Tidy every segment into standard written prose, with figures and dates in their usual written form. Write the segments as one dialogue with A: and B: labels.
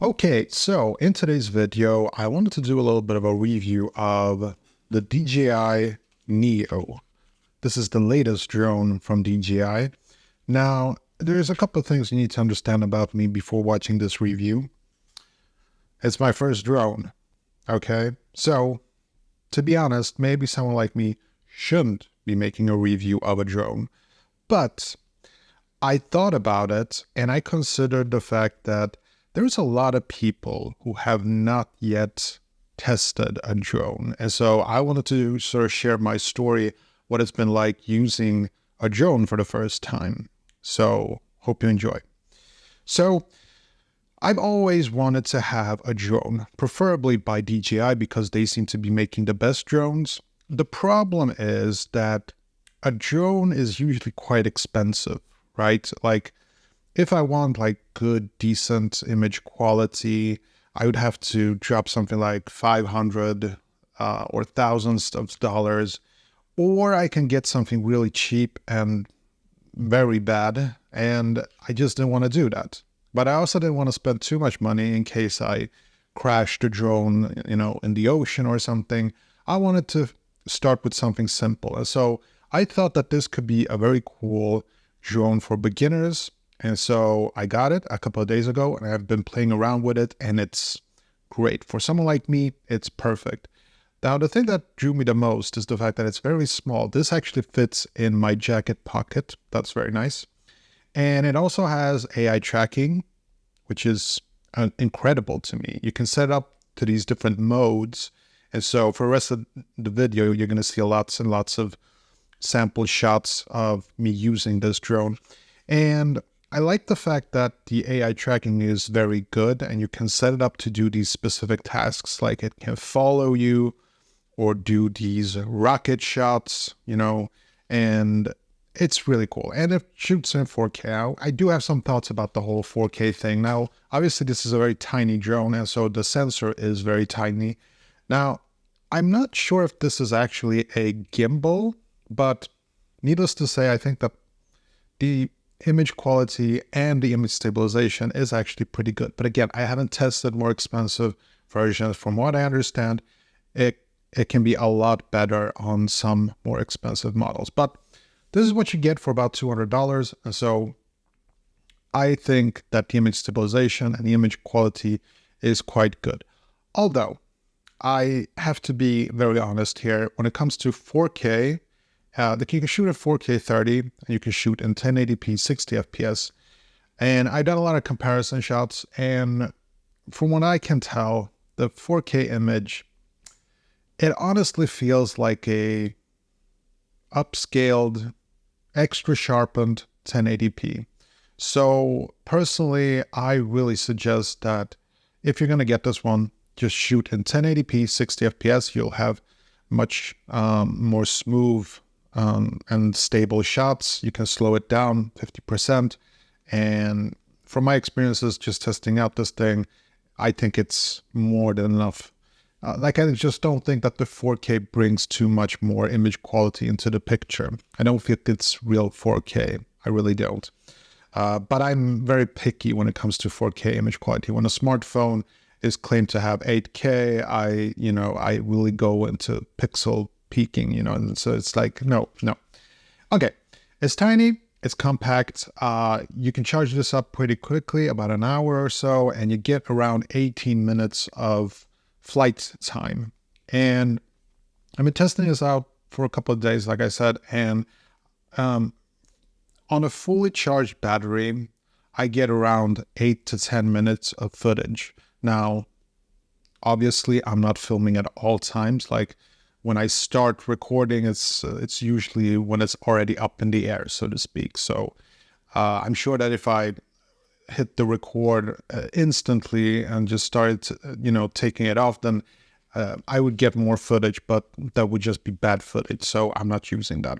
A: Okay, so in today's video, I wanted to do a little bit of a review of the DJI Neo. This is the latest drone from DJI. Now, there's a couple of things you need to understand about me before watching this review. It's my first drone, okay? So, to be honest, maybe someone like me shouldn't be making a review of a drone. But I thought about it and I considered the fact that there's a lot of people who have not yet tested a drone. And so I wanted to sort of share my story, what it's been like using a drone for the first time. So hope you enjoy. So I've always wanted to have a drone, preferably by DJI because they seem to be making the best drones. The problem is that a drone is usually quite expensive, right? Like if I want like good, decent image quality, I would have to drop something like 500 or thousands of dollars, or I can get something really cheap and very bad, and I just didn't want to do that. But I also didn't want to spend too much money in case I crashed the drone, in the ocean or something. I wanted to start with something simple. And so I thought that this could be a very cool drone for beginners. And so I got it a couple of days ago and I've been playing around with it and it's great. For someone like me, it's perfect. Now, the thing that drew me the most is the fact that it's very small. This actually fits in my jacket pocket. That's very nice. And it also has AI tracking, which is incredible to me. You can set up to these different modes. And so for the rest of the video, you're going to see lots and lots of sample shots of me using this drone. And I like the fact that the AI tracking is very good and you can set it up to do these specific tasks, like it can follow you or do these rocket shots, and it's really cool. And it shoots in 4K. I do have some thoughts about the whole 4K thing. Now, obviously this is a very tiny drone and so the sensor is very tiny. Now, I'm not sure if this is actually a gimbal, but needless to say, I think that the image quality and the image stabilization is actually pretty good. But again, I haven't tested more expensive versions. From what I understand, it can be a lot better on some more expensive models. But this is what you get for about $200. And so I think that the image stabilization and the image quality is quite good. Although I have to be very honest here, when it comes to 4K, you can shoot at 4K 30, and you can shoot in 1080p 60 FPS. And I've done a lot of comparison shots, and from what I can tell, the 4K image, it honestly feels like a upscaled, extra sharpened 1080p. So personally, I really suggest that if you're going to get this one, just shoot in 1080p 60 FPS. You'll have much more smooth and stable shots. You can slow it down 50%. And from my experiences just testing out this thing, I think it's more than enough. I just don't think that the 4K brings too much more image quality into the picture. I don't think it's real 4K. I really don't. But I'm very picky when it comes to 4K image quality. When a smartphone is claimed to have 8K, I really go into pixel peaking, and so it's like, no. Okay, it's tiny, it's compact. You can charge this up pretty quickly, about an hour or so, and you get around 18 minutes of flight time. And I've been testing this out for a couple of days, like I said, and on a fully charged battery, I get around 8 to 10 minutes of footage. Now, obviously, I'm not filming at all times. Like when I start recording, it's usually when it's already up in the air, so to speak. So I'm sure that if I hit the record instantly and just started, taking it off, then I would get more footage, but that would just be bad footage. So I'm not using that.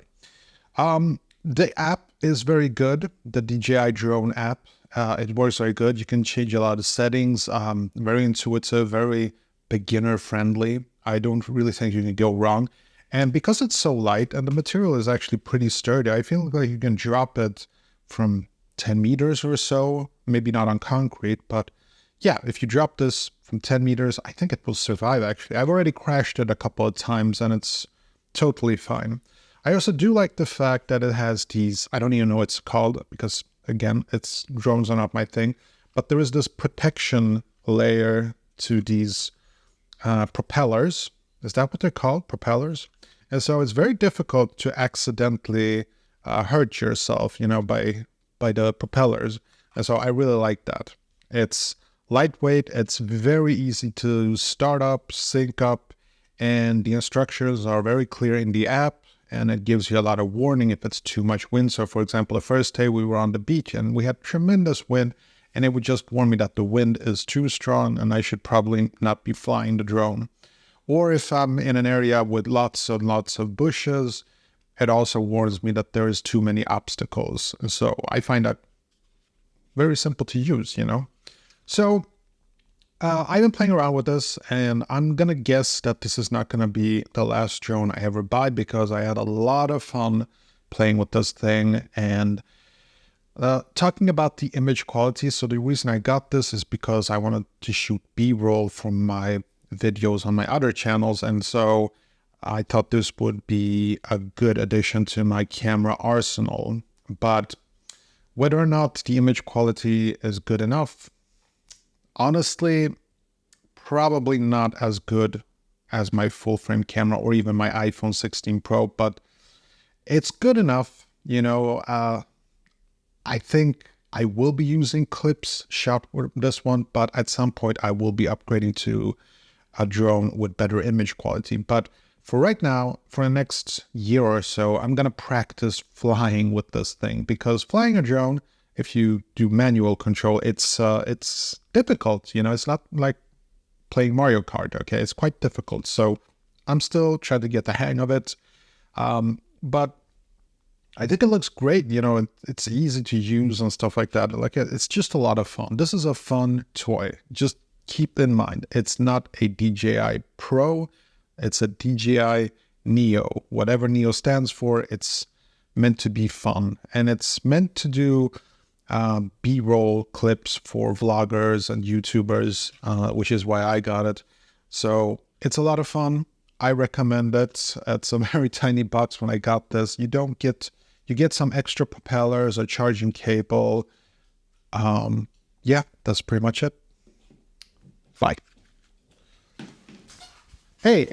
A: The app is very good. The DJI drone app, it works very good. You can change a lot of settings. Very intuitive, very beginner friendly. I don't really think you can go wrong. And because it's so light and the material is actually pretty sturdy, I feel like you can drop it from 10 meters or so, maybe not on concrete, but yeah, if you drop this from 10 meters, I think it will survive actually. I've already crashed it a couple of times and it's totally fine. I also do like the fact that it has these, I don't even know what it's called because again, drones are not my thing, but there is this protection layer to these propellers. Is that what they're called? Propellers? And so it's very difficult to accidentally hurt yourself, by the propellers. And so I really like that. It's lightweight. It's very easy to start up, sync up, and the instructions are very clear in the app. And it gives you a lot of warning if it's too much wind. So for example, the first day we were on the beach and we had tremendous wind, and it would just warn me that the wind is too strong and I should probably not be flying the drone. Or if I'm in an area with lots and lots of bushes, it also warns me that there is too many obstacles. And so I find that very simple to use, So I've been playing around with this, and I'm going to guess that this is not going to be the last drone I ever buy because I had a lot of fun playing with this thing. And talking about the image quality, so the reason I got this is because I wanted to shoot B-roll from my videos on my other channels, and so I thought this would be a good addition to my camera arsenal. But whether or not the image quality is good enough, honestly, probably not as good as my full frame camera or even my iPhone 16 Pro, but it's good enough. I think I will be using clips shot with this one, but at some point I will be upgrading to a drone with better image quality. But for right now, for the next year or so, I'm going to practice flying with this thing, because flying a drone, if you do manual control, it's difficult. It's not like playing Mario Kart. Okay, it's quite difficult. So I'm still trying to get the hang of it. But I think it looks great. It's easy to use and stuff like that. It's just a lot of fun. This is a fun toy. Just keep in mind, it's not a DJI Pro. It's a DJI Neo. Whatever Neo stands for, it's meant to be fun. And it's meant to do B-roll clips for vloggers and YouTubers, which is why I got it. So it's a lot of fun. I recommend it. It's a very tiny box when I got this. You get some extra propellers, a charging cable. Yeah, that's pretty much it. Bye. Hey,